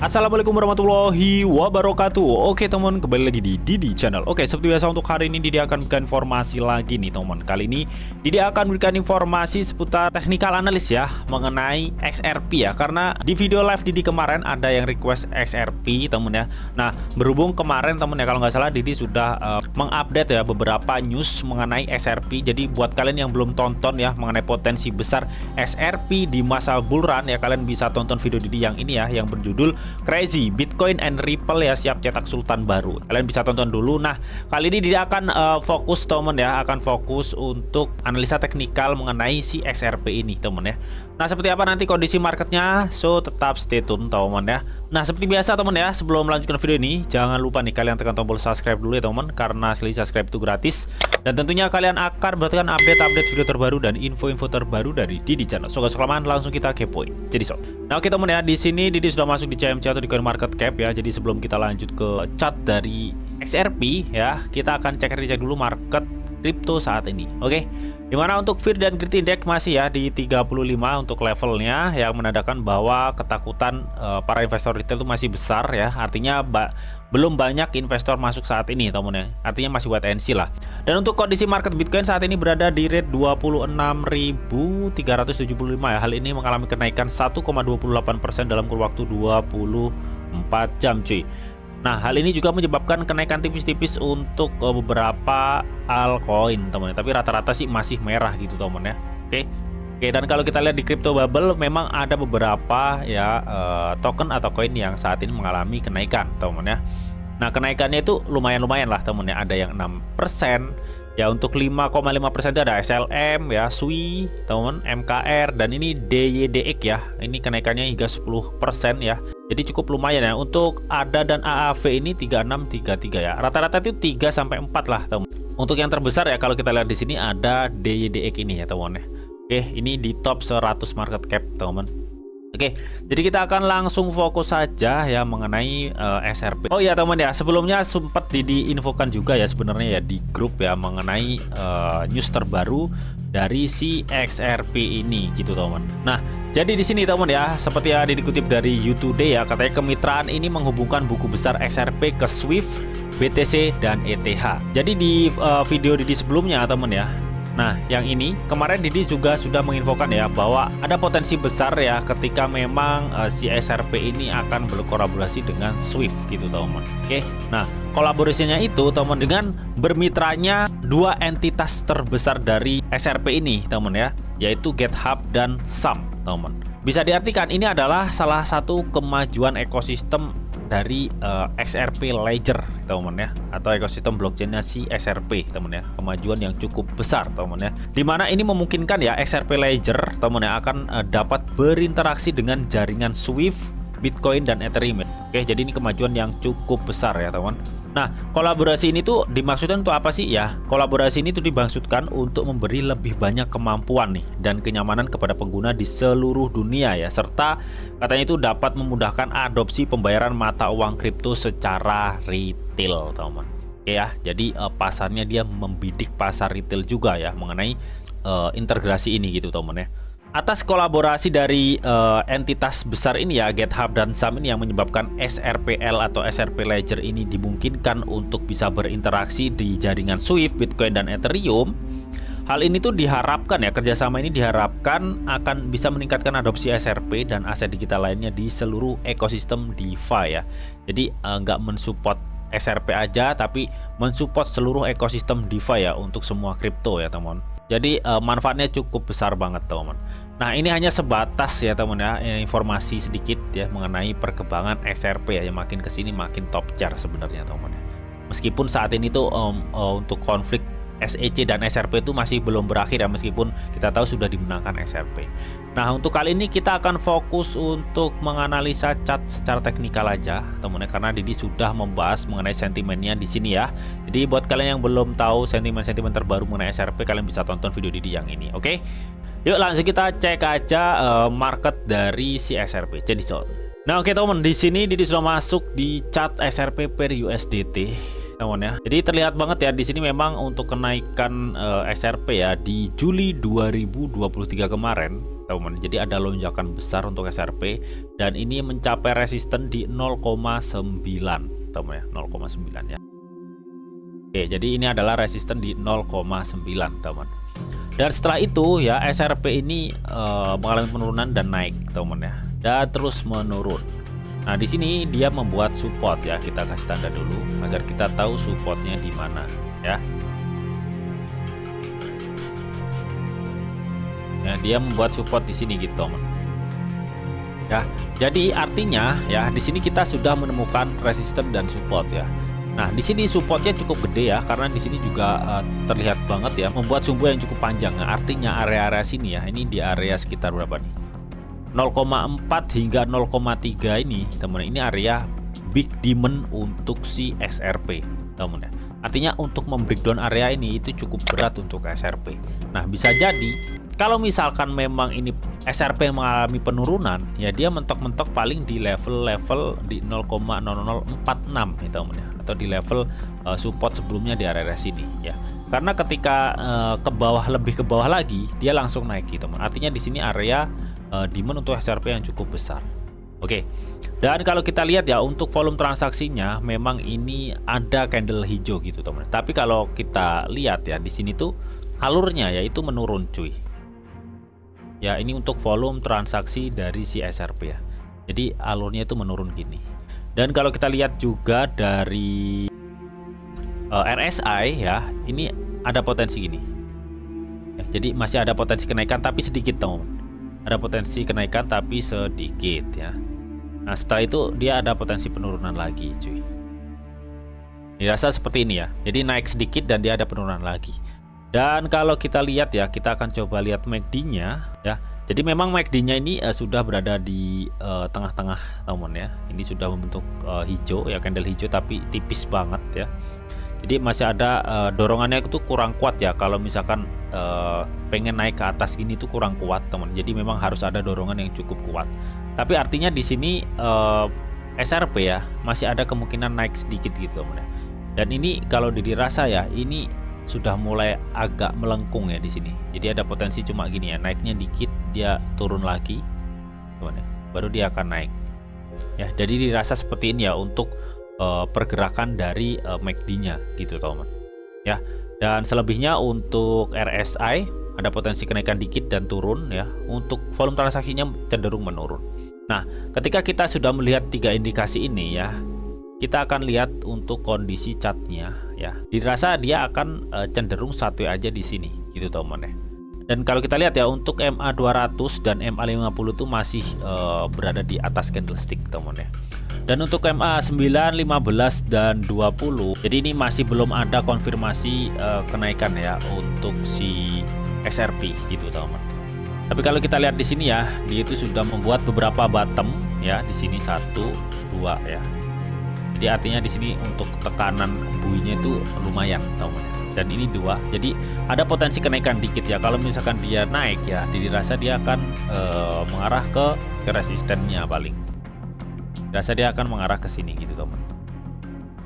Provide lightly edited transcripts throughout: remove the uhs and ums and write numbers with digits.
Assalamualaikum warahmatullahi wabarakatuh. Oke teman, kembali lagi di Didi Channel. Oke, seperti biasa untuk hari ini Didi akan berikan informasi lagi nih teman. Kali ini Didi akan berikan informasi seputar technical analysis ya, mengenai XRP ya. Karena di video live Didi kemarin ada yang request XRP teman ya. Nah, berhubung kemarin teman ya, kalau nggak salah Didi sudah mengupdate ya beberapa news mengenai XRP. Jadi buat kalian yang belum tonton ya mengenai potensi besar XRP di masa bull run ya, kalian bisa tonton video Didi yang ini ya, yang berjudul Crazy Bitcoin and Ripple ya, siap cetak sultan baru. Kalian bisa tonton dulu. Nah, kali ini dia akan fokus teman ya, akan fokus untuk analisa teknikal mengenai si XRP ini teman ya. Nah, seperti apa nanti kondisi marketnya, so tetap stay tune teman ya. Nah, seperti biasa teman ya, sebelum melanjutkan video ini jangan lupa nih kalian tekan tombol subscribe dulu ya teman, karena sekali subscribe itu gratis. Dan tentunya kalian akan mendapatkan update-update video terbaru dan info-info terbaru dari Didi Channel. So, gak usah kelamaan, langsung kita kepoin. Jadi so. Nah, oke teman ya, di sini Didi sudah masuk di CMC atau di Coin Market Cap ya. Jadi sebelum kita lanjut ke chart dari XRP ya, kita akan cek dulu market kripto saat ini. Oke. Dimana untuk Fear dan Greed Index masih ya di 35 untuk levelnya, yang menandakan bahwa ketakutan para investor retail itu masih besar ya. Artinya belum banyak investor masuk saat ini teman ya. Artinya masih wait and see lah. Dan untuk kondisi market Bitcoin saat ini berada di rate 26.375 ya. Hal ini mengalami kenaikan 1,28% dalam kurun waktu 24 jam cuy. Nah, hal ini juga menyebabkan kenaikan tipis-tipis untuk beberapa altcoin teman-teman. Tapi rata-rata sih masih merah gitu teman ya. Oke, dan kalau kita lihat di crypto bubble memang ada beberapa ya token atau koin yang saat ini mengalami kenaikan teman ya. Nah, kenaikannya itu lumayan lah teman ya. Ada yang 6%. Ya, untuk 5,5% itu ada SLM ya, SUI, teman, MKR, dan ini DYDX ya. Ini kenaikannya hingga 10% ya. Jadi cukup lumayan ya. Untuk ADA dan AAV ini 36, 33 ya. Rata-rata itu 3 sampai 4 lah, teman. Untuk yang terbesar ya, kalau kita lihat di sini ada DYDX ini ya, teman ya. Oke, ini di top 100 market cap, teman. Oke, jadi kita akan langsung fokus saja ya mengenai XRP. Oh ya teman ya, sebelumnya sempat diinfokan juga ya sebenarnya ya di grup ya mengenai news terbaru dari si XRP ini gitu teman. Nah, jadi di sini teman ya, seperti yang dikutip dari YouTube Today ya, katanya kemitraan ini menghubungkan buku besar XRP ke Swift, BTC dan ETH. Jadi di video Didi sebelumnya teman ya. Nah, yang ini kemarin Didi juga sudah menginfokan ya bahwa ada potensi besar ya ketika memang si XRP ini akan berkolaborasi dengan Swift gitu teman. Oke, nah kolaborasinya itu teman dengan bermitranya dua entitas terbesar dari XRP ini teman ya, yaitu GitHub dan Sum teman. Bisa diartikan ini adalah salah satu kemajuan ekosistem dari XRP Ledger teman ya, atau ekosistem blockchainnya si XRP teman ya. Kemajuan yang cukup besar teman ya, dimana ini memungkinkan ya XRP Ledger teman ya akan dapat berinteraksi dengan jaringan Swift, Bitcoin dan Ethereum. Oke, jadi ini kemajuan yang cukup besar ya teman. Nah, kolaborasi ini tuh dimaksudkan untuk apa sih ya? Kolaborasi ini tuh dimaksudkan untuk memberi lebih banyak kemampuan nih dan kenyamanan kepada pengguna di seluruh dunia ya, serta katanya itu dapat memudahkan adopsi pembayaran mata uang kripto secara retail teman. Oke ya, jadi pasarnya dia membidik pasar retail juga ya mengenai integrasi ini gitu teman ya. Atas kolaborasi dari entitas besar ini ya, GitHub dan Sum ini yang menyebabkan SRPL atau XRP Ledger ini dimungkinkan untuk bisa berinteraksi di jaringan Swift, Bitcoin dan Ethereum. Hal ini tuh diharapkan ya, kerjasama ini diharapkan akan bisa meningkatkan adopsi XRP dan aset digital lainnya di seluruh ekosistem DeFi ya. Jadi nggak mensupport XRP aja, tapi mensupport seluruh ekosistem DeFi ya untuk semua kripto ya teman. Jadi manfaatnya cukup besar banget teman. Nah, ini hanya sebatas ya teman ya, informasi sedikit ya mengenai perkembangan XRP ya, yang makin kesini makin top chart sebenarnya teman ya. Meskipun saat ini tuh untuk konflik SEC dan XRP itu masih belum berakhir ya, meskipun kita tahu sudah dimenangkan XRP. Nah, untuk kali ini kita akan fokus untuk menganalisa chart secara teknikal aja teman-teman, karena Didi sudah membahas mengenai sentimennya di sini ya. Jadi buat kalian yang belum tahu sentimen-sentimen terbaru mengenai XRP, kalian bisa tonton video Didi yang ini. Oke, yuk langsung kita cek aja market dari si XRP. Jadi Nah, oke teman, di sini Didi sudah masuk di chart XRP per USDT. teman ya. Jadi terlihat banget ya di sini memang untuk kenaikan SRP ya di Juli 2023 kemarin, teman. Jadi ada lonjakan besar untuk SRP dan ini mencapai resisten di 0,9, teman ya, 0,9 ya. Oke, jadi ini adalah resisten di 0,9, teman. Dan setelah itu ya SRP ini mengalami penurunan dan naik, teman ya, dan terus menurun. Nah, di sini dia membuat support ya. Kita kasih tanda dulu agar kita tahu supportnya di mana ya. Ya, dia membuat support di sini gitu, teman. Ya, jadi artinya ya di sini kita sudah menemukan resisten dan support ya. Nah, di sini supportnya cukup gede ya, karena di sini juga terlihat banget ya membuat sumbu yang cukup panjang. Nah, artinya area-area sini ya, ini di area sekitar berapa nih? 0,4 hingga 0,3 ini, teman. Ini area big demand untuk si SRP, teman ya. Artinya untuk membreakdown area ini itu cukup berat untuk SRP. Nah, bisa jadi kalau misalkan memang ini SRP mengalami penurunan, ya dia mentok-mentok paling di level-level di 0,0046 ya, teman ya, atau di level support sebelumnya di area sini ya. Karena ketika ke bawah, lebih ke bawah lagi, dia langsung naik gitu, teman. Artinya di sini area demand untuk SRP yang cukup besar. Oke. Dan kalau kita lihat ya untuk volume transaksinya memang ini ada candle hijau gitu, teman. Tapi kalau kita lihat ya di sini tuh alurnya yaitu menurun, cuy. Ya, ini untuk volume transaksi dari si SRP ya. Jadi alurnya itu menurun gini. Dan kalau kita lihat juga dari RSI ya, ini ada potensi gini. Ya, jadi masih ada potensi kenaikan tapi sedikit, teman. Ada potensi kenaikan tapi sedikit ya. Nah, setelah itu dia ada potensi penurunan lagi, cuy. Dirasa seperti ini ya. Jadi naik sedikit dan dia ada penurunan lagi. Dan kalau kita lihat ya, kita akan coba lihat MACD-nya ya. Jadi memang MACD-nya ini sudah berada di tengah-tengah, teman ya. Ini sudah membentuk hijau ya, candle hijau tapi tipis banget ya. Jadi masih ada dorongannya itu kurang kuat ya. Kalau misalkan pengen naik ke atas gini tuh kurang kuat, teman. Jadi memang harus ada dorongan yang cukup kuat. Tapi artinya di sini SRP ya masih ada kemungkinan naik sedikit gitu, teman ya. Dan ini kalau dirasa ya ini sudah mulai agak melengkung ya di sini. Jadi ada potensi cuma gini ya, naiknya dikit dia turun lagi, teman ya. Baru dia akan naik. Ya, jadi dirasa seperti ini ya untuk pergerakan dari MACD-nya gitu, teman ya. Dan selebihnya untuk RSI ada potensi kenaikan dikit dan turun ya. Untuk volume transaksinya cenderung menurun. Nah, ketika kita sudah melihat tiga indikasi ini ya, kita akan lihat untuk kondisi chartnya ya. Dirasa dia akan cenderung satu aja di sini gitu, teman ya. Dan kalau kita lihat ya untuk MA200 dan MA50 itu masih berada di atas candlestick, teman ya. Dan untuk MA9, 15 dan 20, jadi ini masih belum ada konfirmasi kenaikan ya untuk si SRP gitu, teman. Tapi kalau kita lihat di sini ya, dia itu sudah membuat beberapa bottom ya, di sini 1, 2 ya. Jadi artinya di sini untuk tekanan buinya itu lumayan, teman. Dan ini 2. Jadi ada potensi kenaikan dikit ya. Kalau misalkan dia naik ya, dirasa dia akan mengarah ke resistennya paling. Dirasa dia akan mengarah ke sini gitu, teman.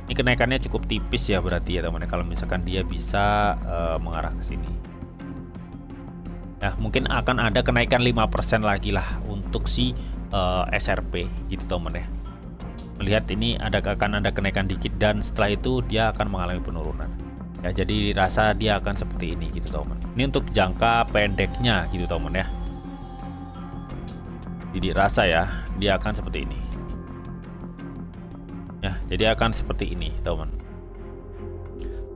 Ini kenaikannya cukup tipis ya berarti ya, teman. Kalau misalkan dia bisa mengarah ke sini. Ya, mungkin akan ada kenaikan 5% lagi lah untuk si SRP gitu, teman ya. Melihat ini akan ada kenaikan dikit dan setelah itu dia akan mengalami penurunan. Ya, jadi rasa dia akan seperti ini gitu, teman. Ini untuk jangka pendeknya gitu, teman ya. Jadi rasa ya dia akan seperti ini. Ya, jadi akan seperti ini, teman.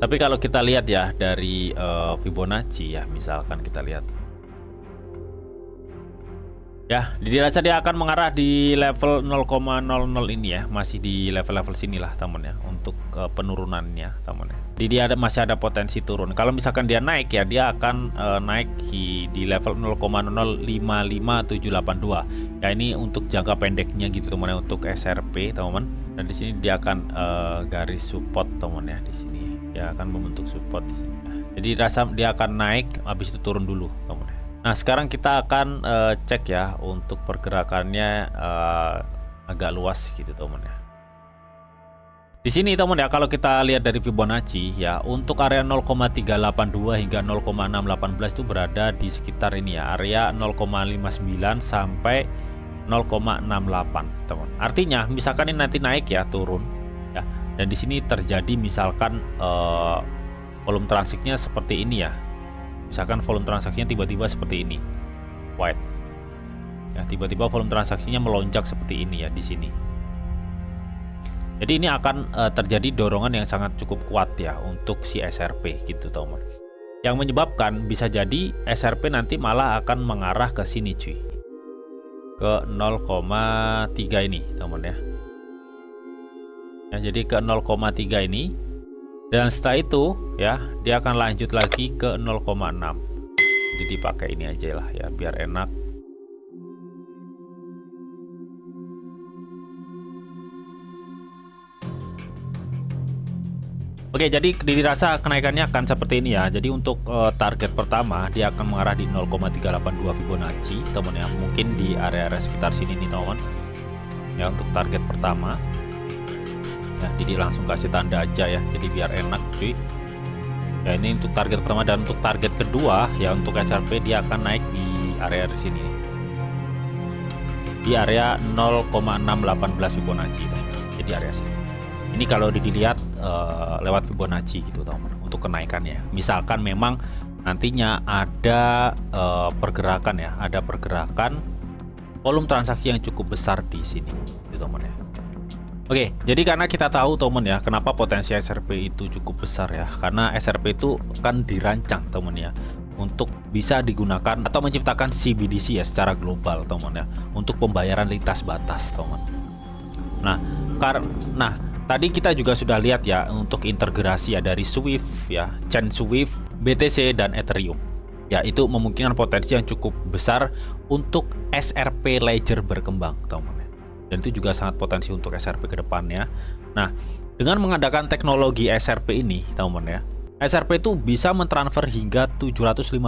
Tapi kalau kita lihat ya dari Fibonacci ya, misalkan kita lihat. Ya, dirasa dia akan mengarah di level 0,00 ini ya, masih di level-level sinilah, teman ya, untuk penurunannya, teman ya. Jadi dia masih ada potensi turun. Kalau misalkan dia naik ya, dia akan naik di level 0,0555782. Ya, ini untuk jangka pendeknya gitu, teman ya, untuk SRP, teman. Dan di sini dia akan garis support, teman ya, di sini. Dia akan membentuk support di sini. Jadi rasa dia akan naik, habis itu turun dulu, teman ya. Nah, sekarang kita akan cek ya untuk pergerakannya agak luas gitu, teman ya. Di sini teman ya, kalau kita lihat dari Fibonacci ya, untuk area 0,382 hingga 0,618 itu berada di sekitar ini ya, area 0,59 sampai 0,68 teman. Artinya misalkan ini nanti naik ya, turun ya, dan di sini terjadi misalkan volume transaksinya seperti ini ya. Misalkan volume transaksinya tiba-tiba seperti ini, white. Ya, tiba-tiba volume transaksinya melonjak seperti ini ya di sini. Jadi ini akan terjadi dorongan yang sangat cukup kuat ya untuk si SRP gitu teman. Yang menyebabkan bisa jadi SRP nanti malah akan mengarah ke sini cuy. Ke 0,3 ini teman ya. Ya, jadi ke 0,3 ini. Dan setelah itu ya dia akan lanjut lagi ke 0,6. Jadi dipakai ini aja lah ya biar enak. Oke, jadi dirasa kenaikannya akan seperti ini ya. Jadi untuk target pertama dia akan mengarah di 0,382 Fibonacci, teman ya. Mungkin di area-area sekitar sini nih, teman. Ya, untuk target pertama. Ya, jadi langsung kasih tanda aja ya. Jadi biar enak, cuy. Ya, ini untuk target pertama, dan untuk target kedua ya untuk SRP dia akan naik di area di sini. Di area 0,618 Fibonacci, teman. Jadi area sini. Ini kalau dilihat lewat Fibonacci gitu teman, untuk kenaikannya. Misalkan memang nantinya ada pergerakan ya, ada pergerakan volume transaksi yang cukup besar di sini, gitu teman ya. Oke, jadi karena kita tahu teman ya, kenapa potensi SRP itu cukup besar ya, karena SRP itu kan dirancang teman ya, untuk bisa digunakan atau menciptakan CBDC ya secara global teman ya, untuk pembayaran lintas batas teman. Nah, tadi kita juga sudah lihat ya untuk integrasi ya dari Swift ya, Chain Swift, BTC dan Ethereum. Ya, itu memungkinkan potensi yang cukup besar untuk SRP Ledger berkembang, teman. Dan itu juga sangat potensi untuk SRP ke depannya. Nah, dengan mengadakan teknologi SRP ini, teman ya, SRP itu bisa mentransfer hingga 755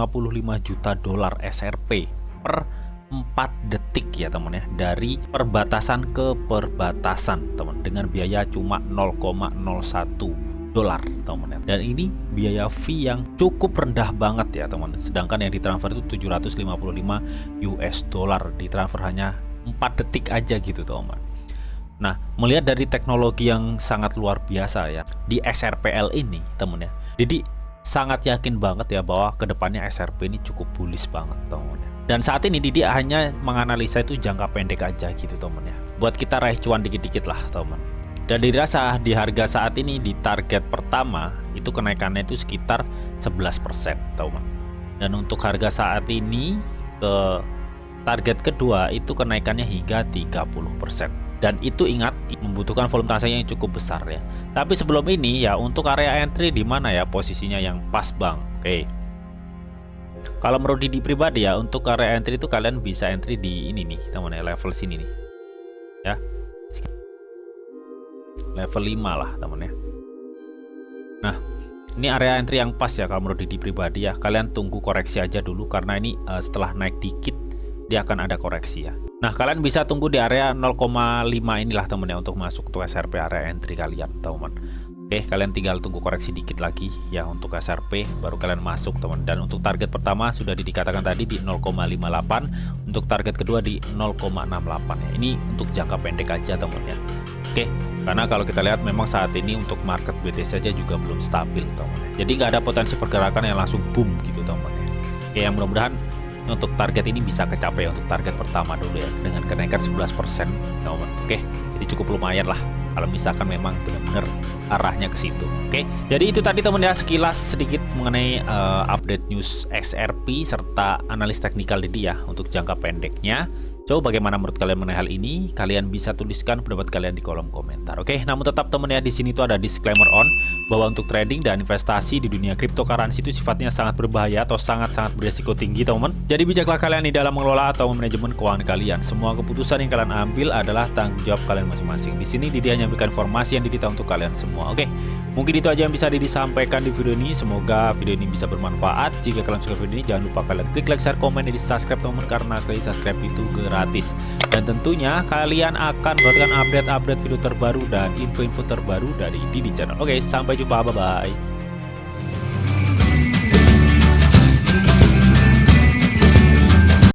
juta dolar SRP per 4 detik ya teman ya, dari perbatasan ke perbatasan teman, dengan biaya cuma 0,01 dolar teman ya. Dan ini biaya fee yang cukup rendah banget ya teman. Sedangkan yang ditransfer itu 755 US dollar, ditransfer hanya 4 detik aja gitu teman. Nah, melihat dari teknologi yang sangat luar biasa ya di SRPL ini teman ya, jadi sangat yakin banget ya bahwa kedepannya SRP ini cukup bullish banget teman ya. Dan saat ini Didi hanya menganalisa itu jangka pendek aja gitu teman ya, buat kita raih cuan dikit-dikit lah teman. Dan dirasa di harga saat ini di target pertama itu kenaikannya itu sekitar 11% teman. Dan untuk harga saat ini ke target kedua itu kenaikannya hingga 30%. Dan itu ingat membutuhkan volume transaksi yang cukup besar ya. Tapi sebelum ini ya untuk area entry di mana ya posisinya yang pas bang. Oke. Kalau menurut Didi pribadi ya, untuk area entry itu kalian bisa entry di ini nih teman ya, level sini nih ya, level 5 lah teman ya. Nah, ini area entry yang pas ya kalau menurut Didi pribadi ya. Kalian tunggu koreksi aja dulu, karena ini setelah naik dikit dia akan ada koreksi ya. Nah, kalian bisa tunggu di area 0,5 inilah teman ya untuk masuk ke SRP area entry kalian teman. Oke, kalian tinggal tunggu koreksi dikit lagi ya untuk SRP, baru kalian masuk teman. Dan untuk target pertama sudah dikatakan tadi di 0,58, untuk target kedua di 0,68 ya. Ini untuk jangka pendek aja teman ya. Oke, karena kalau kita lihat memang saat ini untuk market BTC saja juga belum stabil teman ya. Jadi nggak ada potensi pergerakan yang langsung boom gitu teman ya. Oke, yang mudah-mudahan untuk target ini bisa kecapai untuk target pertama dulu ya, dengan kenaikan 11% teman. Oke, jadi cukup lumayan lah kalau misalkan memang benar-benar arahnya ke situ. Oke, jadi itu tadi teman ya, sekilas sedikit mengenai update news XRP serta analis teknikal Didi ya untuk jangka pendeknya. So, bagaimana menurut kalian mengenai hal ini? Kalian bisa tuliskan pendapat kalian di kolom komentar. Oke, namun tetap teman ya, di sini tuh ada disclaimer on bahwa untuk trading dan investasi di dunia cryptocurrency itu sifatnya sangat berbahaya atau sangat-sangat berisiko tinggi teman. Jadi bijaklah kalian di dalam mengelola atau manajemen keuangan kalian. Semua keputusan yang kalian ambil adalah tanggung jawab kalian masing-masing. Di sini Didi hanya memberikan informasi yang Didi tahu untuk kalian semua. Oke, mungkin itu aja yang bisa Didi sampaikan di video ini. Semoga video ini bisa bermanfaat. Jika kalian suka video ini, jangan lupa kalian klik like, share, komen, dan di subscribe teman, karena sekali subscribe itu gratis. Dan tentunya kalian akan mendapatkan update-update video terbaru dan info-info terbaru dari Didi Channel. Oke, sampai jumpa, bye-bye.